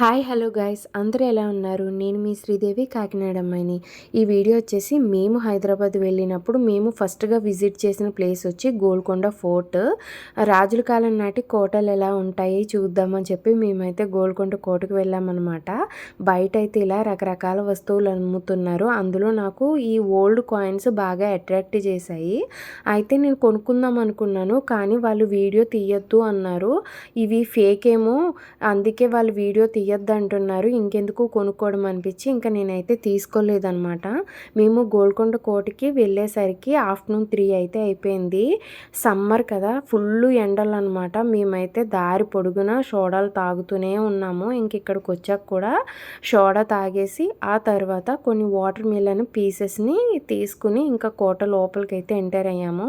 Hi hello guys అందరూ ఎలా ఉన్నారు? నేను మీ శ్రీదేవి కాకినాడ అమ్మాయిని. ఈ వీడియో వచ్చేసి మేము హైదరాబాద్ వెళ్ళినప్పుడు మేము ఫస్ట్గా విజిట్ చేసిన ప్లేస్ వచ్చి గోల్కొండ ఫోర్ట్. రాజుల కాలం నాటి కోటలు ఎలా ఉంటాయి చూద్దామని చెప్పి మేమైతే గోల్కొండ కోటకు వెళ్ళామన్నమాట. బయట అయితే ఇలా రకరకాల వస్తువులు అమ్ముతున్నారు. అందులో నాకు ఈ ఓల్డ్ కాయిన్స్ బాగా అట్రాక్ట్ చేశాయి. అయితే నేను కొనుక్కుందాం అనుకున్నాను, కానీ వాళ్ళు వీడియో తీయొద్దు అన్నారు. ఇవి ఫేక్ ఏమో, అందుకే వాళ్ళు వీడియో తీయొద్దు అంటున్నారు. ఇంకెందుకు కొనుక్కోవడం అనిపించి ఇంకా నేనైతే తీసుకోలేదన్నమాట. మేము గోల్కొండ కోటకి వెళ్ళేసరికి ఆఫ్టర్నూన్ 3 అయితే అయిపోయింది. సమ్మర్ కదా, ఫుల్ ఎండలు అనమాట. మేమైతే దారి పొడుగున సోడాలు తాగుతూనే ఉన్నాము. ఇంక ఇక్కడికి వచ్చాక కూడా సోడా తాగేసి ఆ తర్వాత కొన్ని వాటర్ మిలన్ పీసెస్ని తీసుకుని ఇంకా కోట లోపలికి అయితే ఎంటర్ అయ్యాము.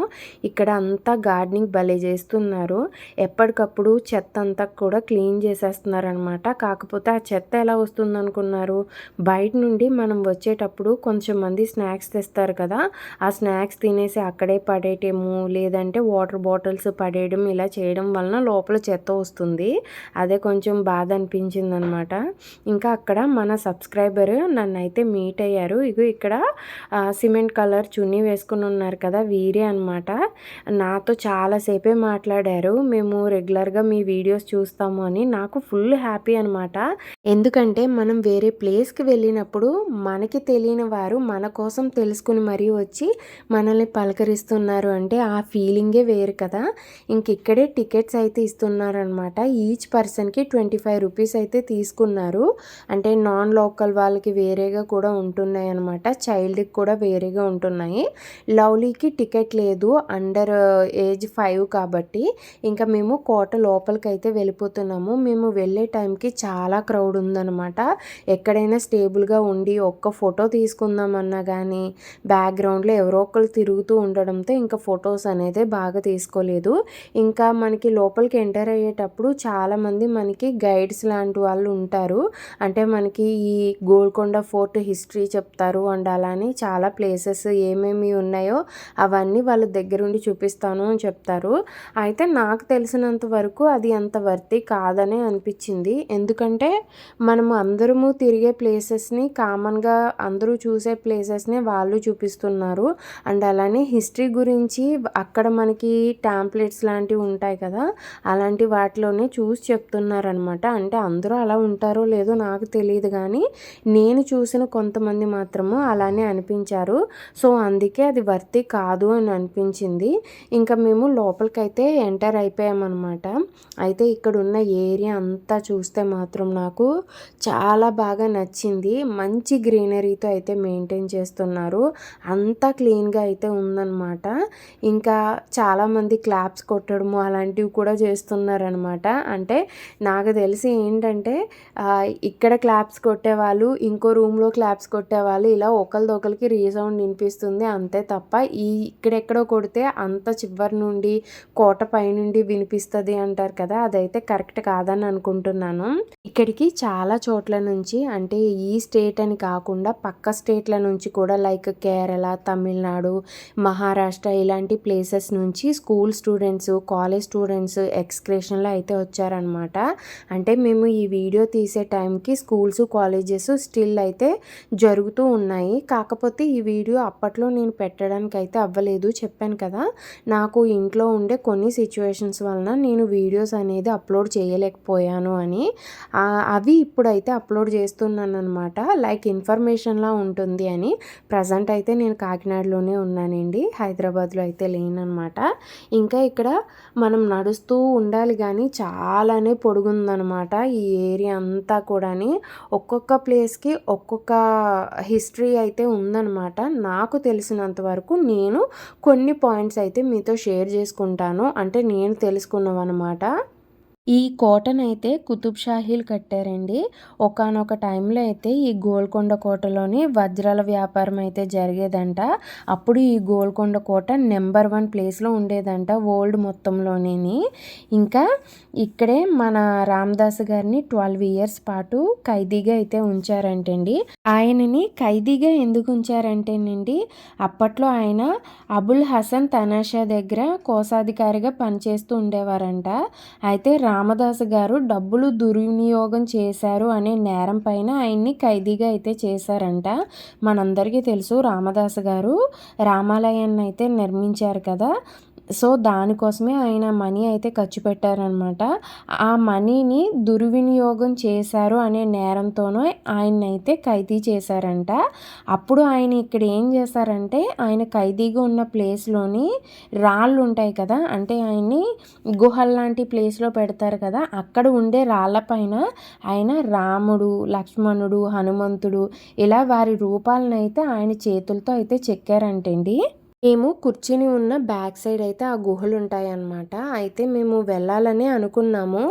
ఇక్కడ అంతా గార్డెనింగ్ భలే చేస్తున్నారు. ఎప్పటికప్పుడు చెత్త అంతా కూడా క్లీన్ చేసేస్తున్నారు అనమాట. కాకపోతే ఆ చెత్త ఎలా వస్తుంది అనుకున్నారు? బయట నుండి మనం వచ్చేటప్పుడు కొంచెం మంది స్నాక్స్ తెస్తారు కదా, ఆ స్నాక్స్ తినేసి అక్కడే పడేయటము, లేదంటే వాటర్ బాటిల్స్ పడేయడం, ఇలా చేయడం వలన లోపల చెత్త వస్తుంది. అదే కొంచెం బాధ అనిపించింది అనమాట. ఇంకా అక్కడ మన సబ్స్క్రైబర్ నన్ను అయితే మీట్ అయ్యారు. ఇక్కడ సిమెంట్ కలర్ చున్నీ వేసుకుని ఉన్నారు కదా, వీరే అనమాట. నాతో చాలాసేపే మాట్లాడారు. మేము రెగ్యులర్గా మీ వీడియోస్ చూస్తాము అని. నాకు ఫుల్ హ్యాపీ అనమాట. ఎందుకంటే మనం వేరే ప్లేస్కి వెళ్ళినప్పుడు మనకి తెలియని వారు మన కోసం తెలుసుకుని మరీ వచ్చి మనల్ని పలకరిస్తున్నారు అంటే ఆ ఫీలింగే వేరు కదా. ఇంక ఇక్కడే టికెట్స్ అయితే ఇస్తున్నారనమాట. ఈచ్ పర్సన్కి 25 రూపీస్ అయితే తీసుకున్నారు. అంటే నాన్ లోకల్ వాళ్ళకి వేరేగా కూడా ఉంటున్నాయి అనమాట, చైల్డ్కి కూడా వేరేగా ఉంటున్నాయి. లవ్లీకి టికెట్ లేదు, అండర్ ఏజ్ 5 కాబట్టి. ఇంకా మేము కోట లోపలికి అయితే వెళ్ళిపోతున్నాము. మేము వెళ్ళే టైంకి చాలా క్రౌడ్ ఉందన్నమాట. ఎక్కడైనా స్టేబుల్గా ఉండి ఒక్క ఫోటో తీసుకుందామన్నా కానీ బ్యాక్గ్రౌండ్లో ఎవరో ఒకరు తిరుగుతూ ఉండడంతో ఇంకా ఫొటోస్ అనేది బాగా తీసుకోలేదు. ఇంకా మనకి లోపలికి ఎంటర్ అయ్యేటప్పుడు చాలామంది మనకి గైడ్స్ లాంటి వాళ్ళు ఉంటారు. అంటే మనకి ఈ గోల్కొండ ఫోర్ట్ హిస్టరీ చెప్తారు అండ్ అలానే చాలా ప్లేసెస్ ఏమేమి ఉన్నాయో అవన్నీ వాళ్ళ దగ్గరుండి చూపిస్తాను అని చెప్తారు. అయితే నాకు తెలిసినంత వరకు అది అంత వర్తి కాదనే అనిపించింది. ఎందుకంటే మనము అందరము తిరిగే ప్లేసెస్ని, కామన్గా అందరూ చూసే ప్లేసెస్ని వాళ్ళు చూపిస్తున్నారు. అండ్ అలానే హిస్టరీ గురించి అక్కడ మనకి టాంప్లెట్స్ లాంటివి ఉంటాయి కదా, అలాంటి వాటిలోనే చూసి చెప్తున్నారనమాట. అంటే అందరూ అలా ఉంటారో లేదో నాకు తెలియదు, కానీ నేను చూసిన కొంతమంది మాత్రము అలానే అనిపించారు. సో అందుకే అది వర్తి కాదు అని అనిపించింది. ఇంకా మేము లోపలికైతే ఎంటర్ అయిపోయామన్నమాట. అయితే ఇక్కడ ఉన్న ఏరియా అంతా చూస్తే మాత్రం నాకు చాలా బాగా నచ్చింది. మంచి గ్రీనరీతో అయితే మెయింటైన్ చేస్తున్నారు. అంతా క్లీన్గా అయితే ఉందన్నమాట. ఇంకా చాలామంది క్లాప్స్ కొట్టడము అలాంటివి కూడా చేస్తున్నారనమాట. అంటే నాకు తెలిసి ఏంటంటే ఇక్కడ క్లాప్స్ కొట్టేవాళ్ళు ఇంకో రూమ్లో క్లాప్స్ కొట్టేవాళ్ళు ఇలా ఒకరిదొకరికి రీసౌండ్ వినిపిస్తుంది అంతే తప్ప ఇక్కడెక్కడో కొడితే అంత చివరి నుండి కోట పై నుండి వినిపిస్తుంది అంటారు కదా, అదైతే కరెక్ట్ కాదని అనుకుంటున్నాను. ఇక్కడికి చాలా చోట్ల నుంచి, అంటే ఈ స్టేట్ అని కాకుండా పక్క స్టేట్ల నుంచి కూడా లైక్ కేరళ, తమిళనాడు, మహారాష్ట్ర ఇలాంటి ప్లేసెస్ నుంచి స్కూల్ స్టూడెంట్స్, కాలేజ్ స్టూడెంట్స్ ఎక్స్కర్షన్లో అయితే వచ్చారనమాట. అంటే మేము ఈ వీడియో తీసే టైంకి స్కూల్స్, కాలేజెస్ స్టిల్ అయితే జరుగుతూ ఉన్నాయి. కాకపోతే ఈ వీడియో అప్పట్లో నేను పెట్టడానికి అయితే అవ్వలేదు. చెప్పాను కదా, నాకు ఇంట్లో ఉండే కొన్ని సిచ్యువేషన్స్ వలన నేను వీడియోస్ అనేది అప్లోడ్ చేయలేకపోయాను అని. అవి ఇప్పుడైతే అప్లోడ్ చేస్తున్నాను అనమాట. లైక్ ఇన్ఫర్మేషన్లా ఉంటుంది అని. ప్రజెంట్ అయితే నేను కాకినాడలోనే ఉన్నానండి, హైదరాబాద్లో అయితే లేననమాట. ఇంకా ఇక్కడ మనం నడుస్తూ ఉండాలి, కానీ చాలానే పొడుగుందనమాట ఈ ఏరియా అంతా కూడాని. ఒక్కొక్క ప్లేస్కి ఒక్కొక్క హిస్టరీ అయితే ఉందనమాట. నాకు తెలిసినంత వరకు నేను కొన్ని పాయింట్స్ అయితే మీతో షేర్ చేసుకుంటాను, అంటే నేను తెలుసుకున్నవన్నమాట. ఈ కోటనైతే కుతుబ్ షాహీలు కట్టారండి. ఒకానొక టైంలో అయితే ఈ గోల్కొండ కోటలోని వజ్రాల వ్యాపారం అయితే జరిగేదంట. అప్పుడు ఈ గోల్కొండ కోట నెంబర్ 1 ప్లేస్లో ఉండేదంట వరల్డ్ మొత్తంలోని. ఇంకా ఇక్కడే మన రామదాస్ గారిని 12 ఇయర్స్ పాటు ఖైదీగా అయితే ఉంచారంటండి. ఆయనని ఖైదీగా ఎందుకు ఉంచారంటేనండి, అప్పట్లో ఆయన అబుల్ హసన్ తనాషా దగ్గర కోశాధికారిగా పనిచేస్తూ ఉండేవారంట. అయితే రామదాసు గారు డబ్బులు దుర్వినియోగం చేశారు అనే నేరం పైన ఆయన్ని ఖైదీగా అయితే చేశారంట. మనందరికీ తెలుసు రామదాసు గారు రామాలయాన్ని అయితే నిర్మించారు కదా. సో దానికోసమే ఆయన మనీ అయితే ఖర్చు పెట్టారనమాట. ఆ మనీని దుర్వినియోగం చేశారు అనే నేరంతోనే ఆయన్నైతే ఖైదీ చేశారంట. అప్పుడు ఆయన ఇక్కడ ఏం చేశారంటే ఆయన ఖైదీగా ఉన్న ప్లేస్లోని రాళ్ళు ఉంటాయి కదా, అంటే ఆయన్ని గుహల్లాంటి ప్లేస్లో పెడతారు కదా, అక్కడ ఉండే రాళ్ళపైన ఆయన రాముడు, లక్ష్మణుడు, హనుమంతుడు ఇలా వారి రూపాలను అయితే ఆయన చేతులతో అయితే చెక్కారంటండి. మేము కూర్చుని ఉన్న బ్యాక్ సైడ్ అయితే ఆ గుహలు ఉంటాయన్నమాట. అయితే మేము వెళ్ళాలని అనుకున్నాము.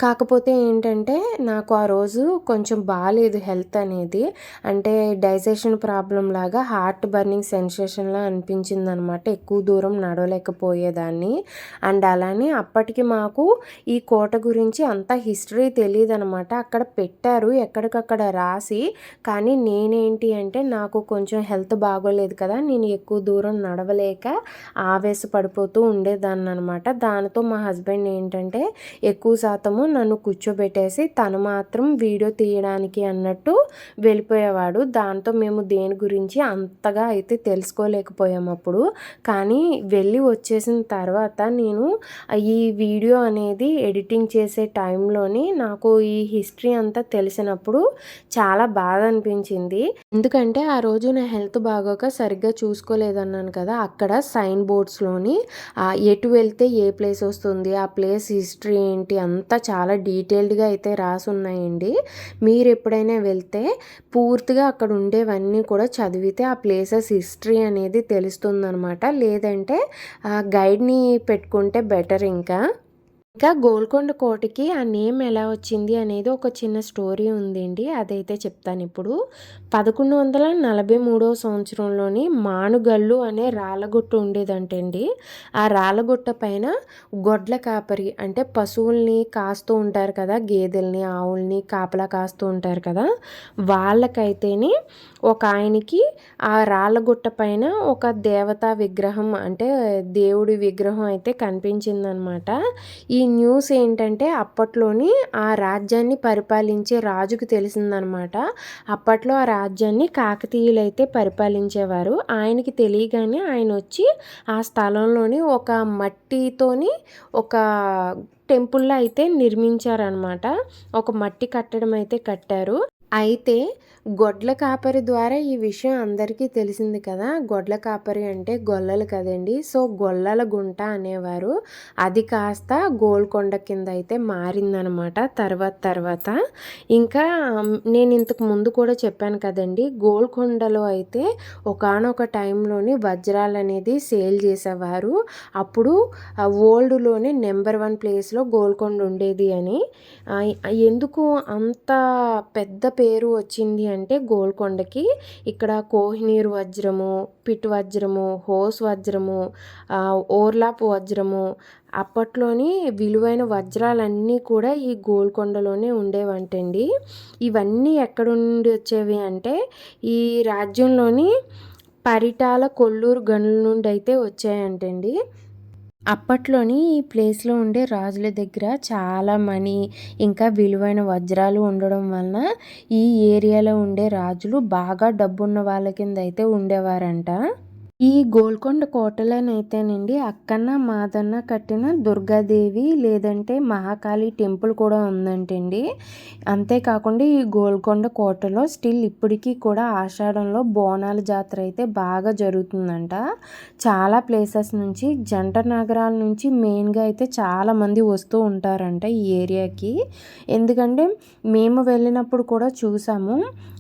కాకపోతే ఏంటంటే నాకు ఆ రోజు కొంచెం బాగాలేదు హెల్త్ అనేది. అంటే డైజెషన్ ప్రాబ్లం లాగా హార్ట్ బర్నింగ్ సెన్సేషన్లా అనిపించింది అనమాట. ఎక్కువ దూరం నడవలేకపోయేదాన్ని. అండ్ అలానే అప్పటికి మాకు ఈ కోట గురించి అంత హిస్టరీ తెలియదు అనమాట. అక్కడ పెట్టారు ఎక్కడికక్కడ రాసి, కానీ నేనేంటి అంటే నాకు కొంచెం హెల్త్ బాగోలేదు కదా, నేను ఎక్కువ దూరం నడవలేక ఆవేశపడిపోతూ ఉండేదాన్ని అనమాట. దానితో మా హస్బెండ్ ఏంటంటే ఎక్కువ శాతము నన్ను కూర్చోబెట్టేసి తను మాత్రం వీడియో తీయడానికి అన్నట్టు వెళ్ళిపోయేవాడు. దాంతో మేము దేని గురించి అంతగా అయితే తెలుసుకోలేకపోయాము అప్పుడు. కానీ వెళ్ళి వచ్చేసిన తర్వాత నేను ఈ వీడియో అనేది ఎడిటింగ్ చేసే టైంలోని నాకు ఈ హిస్టరీ అంతా తెలిసినప్పుడు చాలా బాధ అనిపించింది. ఎందుకంటే ఆ రోజు నా హెల్త్ బాగోక సరిగ్గా చూసుకోలేదన్నాను కదా, అక్కడ సైన్ బోర్డ్స్లోని ఎటు వెళ్తే ఏ ప్లేస్ వస్తుంది, ఆ ప్లేస్ హిస్టరీ ఏంటి అంతా చాలా డీటెయిల్డ్గా అయితే రాసి ఉన్నాయండి. మీరు ఎప్పుడైనా వెళ్తే పూర్తిగా అక్కడ ఉండేవన్నీ కూడా చదివితే ఆ ప్లేసెస్ హిస్టరీ అనేది తెలుస్తుందనమాట. లేదంటే గైడ్ని పెట్టుకుంటే బెటర్. ఇంకా గోల్కొండ కోటకి ఆ నేమ్ ఎలా వచ్చింది అనేది ఒక చిన్న స్టోరీ ఉందండి, అదైతే చెప్తాను ఇప్పుడు. 1143 సంవత్సరంలోని మానుగల్లు అనే రాళ్ళగుట్ట ఉండేదంటండి. ఆ రాళ్ళగుట్ట పైన గొడ్ల కాపరి అంటే పశువుల్ని కాస్తూ ఉంటారు కదా, గేదెల్ని ఆవుల్ని కాపలా కాస్తూ ఉంటారు కదా, వాళ్ళకైతేనే ఒక ఆయనకి ఆ రాళ్ళగుట్ట పైన ఒక దేవతా విగ్రహం అంటే దేవుడి విగ్రహం అయితే కనిపించిందనమాట. ఈ న్యూస్ ఏంటంటే అప్పట్లోని ఆ రాజ్యాన్ని పరిపాలించే రాజుకు తెలిసిందనమాట. అప్పట్లో ఆ రాజ్యాన్ని కాకతీయులు అయితే పరిపాలించేవారు. ఆయనకి తెలియగానే ఆయన వచ్చి ఆ స్థలంలోని ఒక మట్టితోని ఒక టెంపుల్లో అయితే నిర్మించారనమాట. ఒక మట్టి కట్టడం అయితే కట్టారు. అయితే గొడ్ల కాపరి ద్వారా ఈ విషయం అందరికీ తెలిసింది కదా. గొడ్ల కాపరి అంటే గొల్లలు కదండి. సో గొల్లల గుంట అనేవారు. అది కాస్త గోల్కొండ కింద అయితే మారిందనమాట తర్వాత. ఇంకా నేను ఇంతకు ముందు కూడా చెప్పాను కదండి, గోల్కొండలో అయితే ఒకానొక టైంలోని వజ్రాలు అనేది సేల్ చేసేవారు. అప్పుడు వరల్డ్లోనే నెంబర్ 1 ప్లేస్లో గోల్కొండ ఉండేది అని. ఎందుకు అంత పెద్ద పేరు వచ్చింది అంటే గోల్కొండకి ఇక్కడ కోహినూర్ వజ్రము, పిట్ వజ్రము, హోస్ వజ్రము, ఓర్లాప్ వజ్రము, అప్పట్లోని విలువైన వజ్రాలన్నీ కూడా ఈ గోల్కొండలోనే ఉండేవంటండి. ఇవన్నీ ఎక్కడ నుండి వచ్చేవి అంటే ఈ రాజ్యంలోని పరిటాల కొల్లూరు గనుల నుండి అయితే వచ్చాయంటండి. అప్పట్లోని ఈ ప్లేస్లో ఉండే రాజుల దగ్గర చాలా మనీ ఇంకా విలువైన వజ్రాలు ఉండడం వలన ఈ ఏరియాలో ఉండే రాజులు బాగా డబ్బున్న వాళ్ళ కింద అయితే ఉండేవారంట. ఈ గోల్కొండ కోటలోనైతేనండి అక్కన్న మాదన్న కట్టిన దుర్గాదేవి లేదంటే మహాకాళి టెంపుల్ కూడా ఉందంటండి. అంతేకాకుండా ఈ గోల్కొండ కోటలో స్టిల్ ఇప్పటికీ కూడా ఆషాఢంలో బోనాల జాతర అయితే బాగా జరుగుతుందంట. చాలా ప్లేసెస్ నుంచి జంట నగరాల నుంచి మెయిన్గా అయితే చాలామంది వస్తూ ఉంటారంట ఈ ఏరియాకి. ఎందుకంటే మేము వెళ్ళినప్పుడు కూడా చూసాము,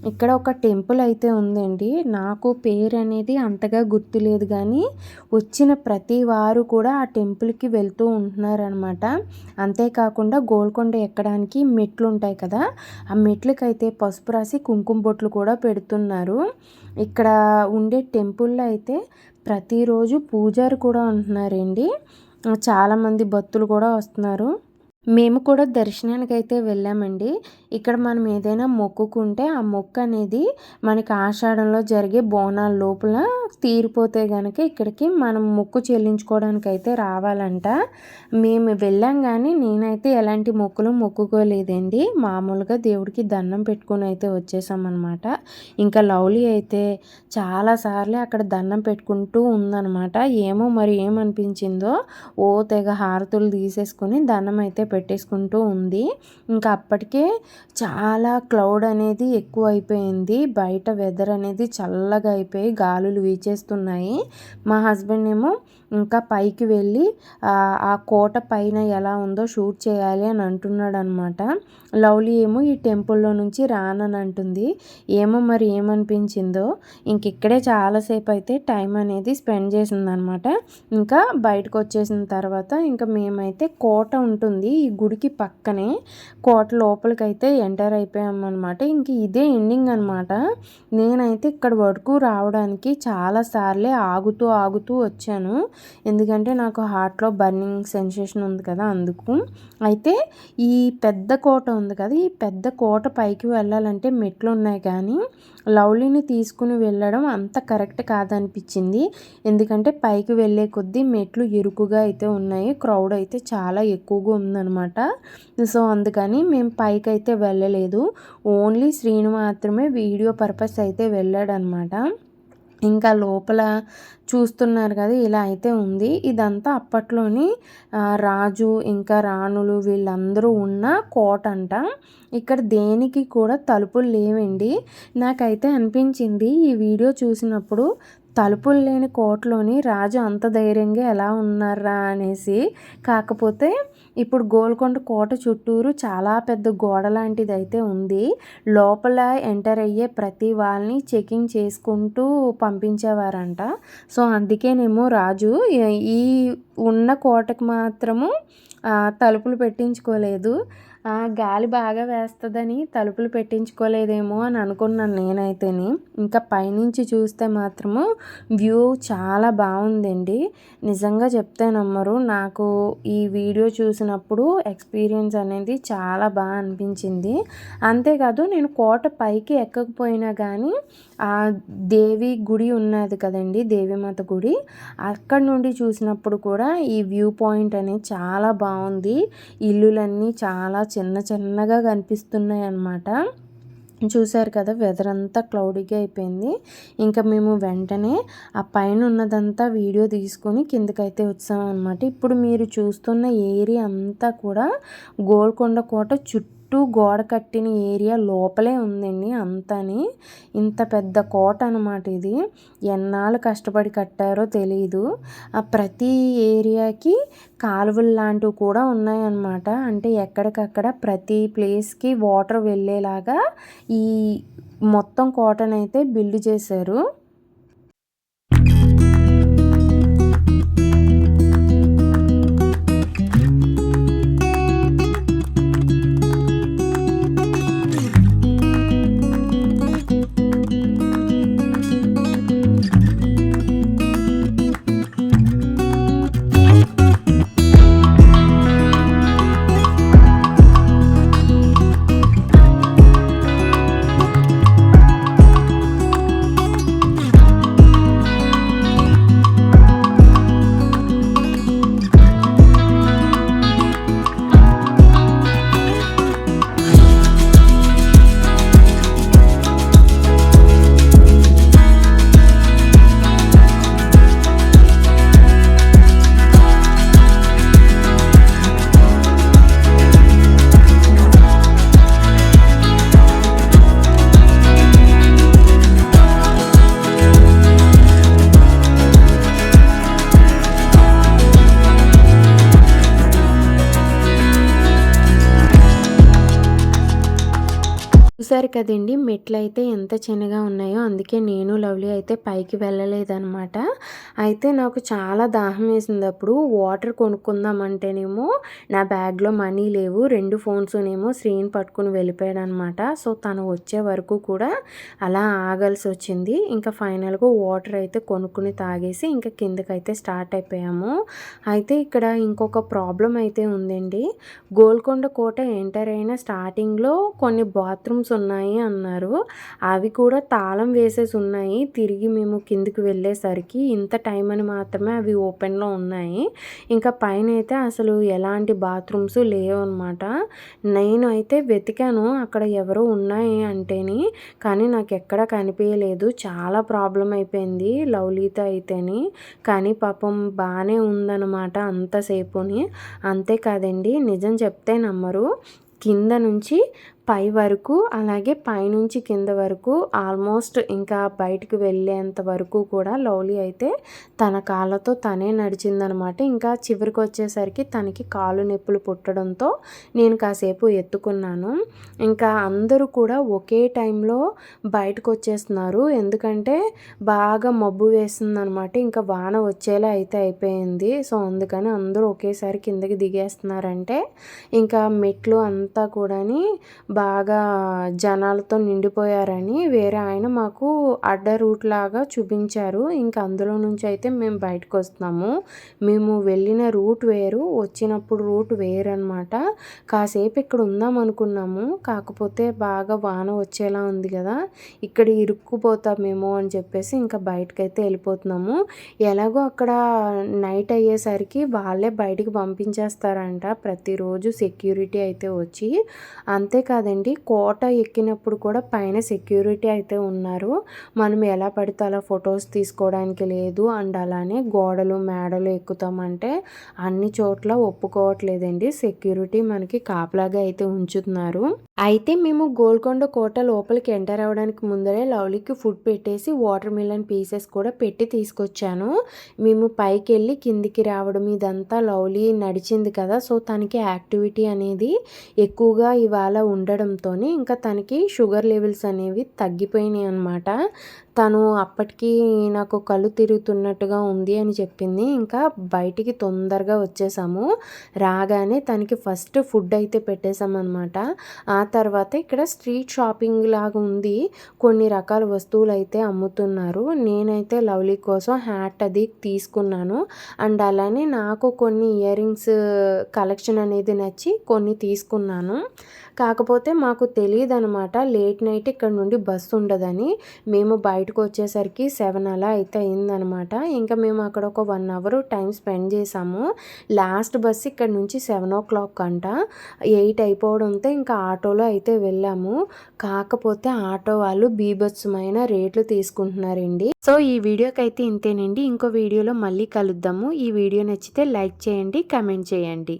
ఇక్కడ ఒక టెంపుల్ అయితే ఉందండి. నాకు పేరు అనేది అంతగా గుర్తులేదు, కానీ వచ్చిన ప్రతి వారు కూడా ఆ టెంపుల్కి వెళ్తూ ఉంటున్నారనమాట. అంతేకాకుండా గోల్కొండ ఎక్కడానికి మెట్లు ఉంటాయి కదా, ఆ మెట్లకైతే పసుపు రాసి కుంకుమ బొట్లు కూడా పెడుతున్నారు. ఇక్కడ ఉండే టెంపుల్లో అయితే ప్రతిరోజు పూజారి కూడా ఉంటున్నారండి. చాలామంది భక్తులు కూడా వస్తున్నారు. మేము కూడా దర్శనానికైతే వెళ్ళామండి. ఇక్కడ మనం ఏదైనా మొక్కుకుంటే ఆ మొక్కు అనేది మనకి ఆషాఢంలో జరిగే బోనాల లోపల తీరిపోతే గనక ఇక్కడికి మనం మొక్కు చెల్లించుకోవడానికైతే రావాలంట. మేము వెళ్ళాం కానీ నేనైతే ఎలాంటి మొక్కులు మొక్కుకోలేదండి. మామూలుగా దేవుడికి దండం పెట్టుకొని అయితే వచ్చేసామన్నమాట. ఇంకా లవ్లీ అయితే చాలాసార్లు అక్కడ దండం పెట్టుకుంటూ ఉందన్నమాట. ఏమో మరి ఏమనిపించిందో తెగ హారతులు తీసేసుకొని దండం అయితే పెట్టేసుకుంటూ ఉంది. ఇంకా అప్పటికే చాలా క్లౌడ్ అనేది ఎక్కువ అయిపోయింది. బయట వెదర్ అనేది చల్లగా అయిపోయి గాలులు వీచేస్తున్నాయి. మా హస్బెండ్ ఏమో ఇంకా పైకి వెళ్ళి ఆ కోట పైన ఎలా ఉందో షూట్ చేయాలి అని అంటున్నాడు అనమాట. లవ్లీ ఏమో ఈ టెంపుల్లో నుంచి రానని అంటుంది. ఏమో మరి ఏమనిపించిందో ఇంక ఇక్కడే చాలాసేపు అయితే టైం అనేది స్పెండ్ చేసిందనమాట. ఇంకా బయటకు వచ్చేసిన తర్వాత ఇంకా మేమైతే కోట ఉంటుంది ఈ గుడికి పక్కనే, కోట లోపలికైతే ఎంటర్ అయిపోయామన్నమాట. ఇంక ఇదే ఎండింగ్ అనమాట. నేనైతే ఇక్కడ వరకు రావడానికి చాలాసార్లే ఆగుతూ వచ్చాను. ఎందుకంటే నాకు హార్ట్లో బర్నింగ్ సెన్సేషన్ ఉంది కదా అందుకు. అయితే ఈ పెద్ద కోట ఉంది కదా, ఈ పెద్ద కోట పైకి వెళ్ళాలంటే మెట్లు ఉన్నాయి కానీ లవ్లీని తీసుకుని వెళ్ళడం అంత కరెక్ట్ కాదనిపించింది. ఎందుకంటే పైకి వెళ్ళే కొద్దీ మెట్లు ఇరుకుగా అయితే ఉన్నాయి, క్రౌడ్ అయితే చాలా ఎక్కువగా ఉందన్నమాట. సో అందుకని మేము పైకి అయితే వెళ్ళలేదు. ఓన్లీ శ్రీను మాత్రమే వీడియో పర్పస్ అయితే వెళ్ళాడనమాట. ఇంకా లోపల చూస్తున్నారు కదా ఇలా అయితే ఉంది. ఇదంతా అప్పట్లోని రాజు ఇంకా రాణులు వీళ్ళందరూ ఉన్న కోట అంట. ఇక్కడ దేనికి కూడా తలుపులు లేవండి. నాకైతే అనిపించింది ఈ వీడియో చూసినప్పుడు తలుపులు లేని కోటలోని రాజు అంత ధైర్యంగా ఎలా ఉన్నారా అనేసి. కాకపోతే ఇప్పుడు గోల్కొండ కోట చుట్టూరు చాలా పెద్ద గోడ లాంటిది అయితే ఉంది. లోపల ఎంటర్ అయ్యే ప్రతి వాళ్ళని చెకింగ్ చేసుకుంటూ పంపించేవారంట. సో అందుకేనేమో రాజు ఈ ఉన్న కోటకు మాత్రము తలుపులు పెట్టించుకోలేదు. గాలి బాగా వేస్తుందని తలుపులు పెట్టించుకోలేదేమో అని అనుకున్నాను నేనైతేని. ఇంకా పైనుంచి చూస్తే మాత్రము వ్యూ చాలా బాగుందండి. నిజంగా చెప్తే నమ్మరు, నాకు ఈ వీడియో చూసినప్పుడు ఎక్స్పీరియన్స్ అనేది చాలా బాగా అనిపించింది. అంతేకాదు నేను కోట పైకి ఎక్కకపోయినా కానీ ఆ దేవి గుడి ఉన్నది కదండి, దేవీమాత గుడి, అక్కడ నుండి చూసినప్పుడు కూడా ఈ వ్యూ పాయింట్ అనేది చాలా బాగుంది. ఇల్లులన్నీ చాలా చిన్నగా కనిపిస్తున్నాయి అన్నమాట. చూసారు కదా వెదర్ అంతా క్లౌడీగా అయిపోయింది. ఇంకా మేము వెంటనే ఆ పైన ఉన్నదంతా వీడియో తీసుకొని కిందకైతే వచ్చాం అనమాట. ఇప్పుడు మీరు చూస్తున్న ఏరియా అంతా కూడా గోల్కొండ కోట చుట్టూ గోడ కట్టిన ఏరియా లోపలే ఉందండి అంతాని. ఇంత పెద్ద కోట అనమాట ఇది. ఎన్నాళ్ళు కష్టపడి కట్టారో తెలియదు. ప్రతి ఏరియాకి కాలువలు లాంటివి కూడా ఉన్నాయన్నమాట. అంటే ఎక్కడికక్కడ ప్రతి ప్లేస్కి వాటర్ వెళ్ళేలాగా ఈ మొత్తం కోటనైతే బిల్డ్ చేశారు. చూసారు కదండీ! మెట్లయితే ఎంత చిన్నగా ఉన్నాయో, అందుకే నేను, లవ్లీ అయితే పైకి వెళ్ళలేదనమాట. అయితే నాకు చాలా దాహం వేసిందప్పుడు వాటర్ కొనుక్కుందామంటేనేమో నా బ్యాగ్‌లో మనీ లేవు. 2 ఫోన్సునేమో శ్రీని పట్టుకొని వెళ్ళిపోయాడనమాట. సో, తను వచ్చే వరకు కూడా అలా ఆగాల్సొచ్చింది. ఇంకా ఫైనల్‌గా వాటర్ అయితే కొనుక్కొని తాగేసి ఇంకా కిందకైతే స్టార్ట్ అయిపోయాము. అయితే ఇక్కడ ఇంకొక ప్రాబ్లమ్ అయితే ఉందండి. గోల్కొండ కోట ఎంటర్ అయిన స్టార్టింగ్‌లో కొన్ని బాత్రూమ్స్ ఉన్నాయి అన్నారు. అవి కూడా తాళం వేసేసి ఉన్నాయి. తిరిగి మేము కిందికి వెళ్ళేసరికి ఇంత టైం అని మాత్రమే అవి ఓపెన్‌లో ఉన్నాయి. ఇంకా పైనైతే అసలు ఎలాంటి బాత్రూమ్స్ లేవనమాట. నేను అయితే వెతికాను అక్కడ ఎవరో ఉన్నాయి అంటేని, కానీ నాకెక్కడ కనిపియలేదు. చాలా ప్రాబ్లమ్ అయిపోయింది లవ్లీతో అయితేని. కానీ పాపం బానే ఉందనమాట అంతసేపుని. అంతే కాదండి, నిజం చెప్తే నమ్మరు. కింద నుంచి పై వరకు, అలాగే పైనుంచి కింద వరకు ఆల్మోస్ట్ ఇంకా బయటికి వెళ్ళేంత వరకు కూడా లవ్లీ అయితే తన కాళ్ళతో తనే నడిచిందనమాట. ఇంకా చివరికి వచ్చేసరికి తనకి కాళ్ళు నొప్పులు పుట్టడంతో నేను కాసేపు ఎత్తుకున్నాను. ఇంకా అందరూ కూడా ఒకే టైంలో బయటకు వచ్చేస్తున్నారు. ఎందుకంటే బాగా మబ్బు వేస్తుందనమాట. ఇంకా వాన వచ్చేలా అయితే అయిపోయింది. సో, అందుకని అందరూ ఒకేసారి కిందకి దిగేస్తున్నారంటే ఇంకా మెట్లు అంతా కూడాని బాగా జనాలతో నిండిపోయారని వేరే ఆయన మాకు అడ్డ రూట్ లాగా చూపించారు. ఇంకా అందులో నుంచి అయితే మేము బయటకు వస్తున్నాము. మేము వెళ్ళిన రూట్ వేరు, వచ్చినప్పుడు రూట్ వేరనమాట. కాసేపు ఇక్కడ ఉందాం అనుకున్నాము. కాకపోతే బాగా వాన వచ్చేలా ఉంది కదా, ఇక్కడ ఇరుక్కుపోతామేమో అని చెప్పేసి ఇంకా బయటకైతే వెళ్ళిపోతున్నాము. ఎలాగో అక్కడ నైట్ అయ్యేసరికి వాళ్ళే బయటికి పంపించేస్తారంట ప్రతిరోజు సెక్యూరిటీ అయితే వచ్చి. అంతేకాదండి, కోట ఎక్కినప్పుడు కూడా పైన సెక్యూరిటీ అయితే ఉన్నారు. మనం ఎలా పడితే అలా ఫొటోస్ తీసుకోవడానికి లేదు. అండ్ అలానే గోడలు మేడలు ఎక్కుతామంటే అన్ని చోట్ల ఒప్పుకోవట్లేదండి. సెక్యూరిటీ మనకి కాపలాగా అయితే ఉంచుతున్నారు. అయితే మేము గోల్కొండ కోట లోపలికి ఎంటర్ అవ్వడానికి ముందరే లవ్లీకి ఫుడ్ పెట్టేసి వాటర్ మిలన్ పీసెస్ కూడా పెట్టి తీసుకొచ్చాను. మేము పైకి వెళ్ళి కిందికి రావడం ఇదంతా లవ్లీ నడిచింది కదా, సో తనకి యాక్టివిటీ అనేది ఎక్కువగా ఇవాళ ఉండడంతో ఇంకా తనకి షుగర్ లెవెల్స్ అనేవి తగ్గిపోయినాయి అన్నమాట. తను అప్పటికి నాకు కళ్ళు తిరుగుతున్నట్టుగా ఉంది అని చెప్పింది. ఇంకా బయటికి తొందరగా వచ్చేసాము. రాగానే తనకి ఫస్ట్ ఫుడ్ అయితే పెట్టేసామన్నమాట. ఆ తర్వాత ఇక్కడ స్ట్రీట్ షాపింగ్ లాగా ఉంది. కొన్ని రకాల వస్తువులు అయితే అమ్ముతున్నారు. నేనైతే లవ్లీ కోసం హ్యాట్ అది తీసుకున్నాను. అండ్ అలానే నాకు కొన్ని ఇయర్ రింగ్స్ కలెక్షన్ అనేది నచ్చి కొన్ని తీసుకున్నాను. కాకపోతే మాకు తెలియదు అనమాట లేట్ నైట్ ఇక్కడ నుండి బస్సు ఉండదని. మేము బయటకు వచ్చేసరికి 7 అలా అయితే అయిందనమాట. ఇంకా మేము అక్కడ ఒక 1 అవర్ టైం స్పెండ్ చేసాము. లాస్ట్ బస్సు ఇక్కడ నుంచి 7 అంట. 8 అయిపోవడంతో ఇంకా ఆటోలో అయితే వెళ్ళాము. కాకపోతే ఆటో వాళ్ళు బీభత్సమైన రేట్లు తీసుకుంటున్నారండి. సో ఈ వీడియోకి అయితే ఇంతేనండి. ఇంకో వీడియోలో మళ్ళీ కలుద్దాము. ఈ వీడియో నచ్చితే లైక్ చేయండి, కమెంట్ చేయండి.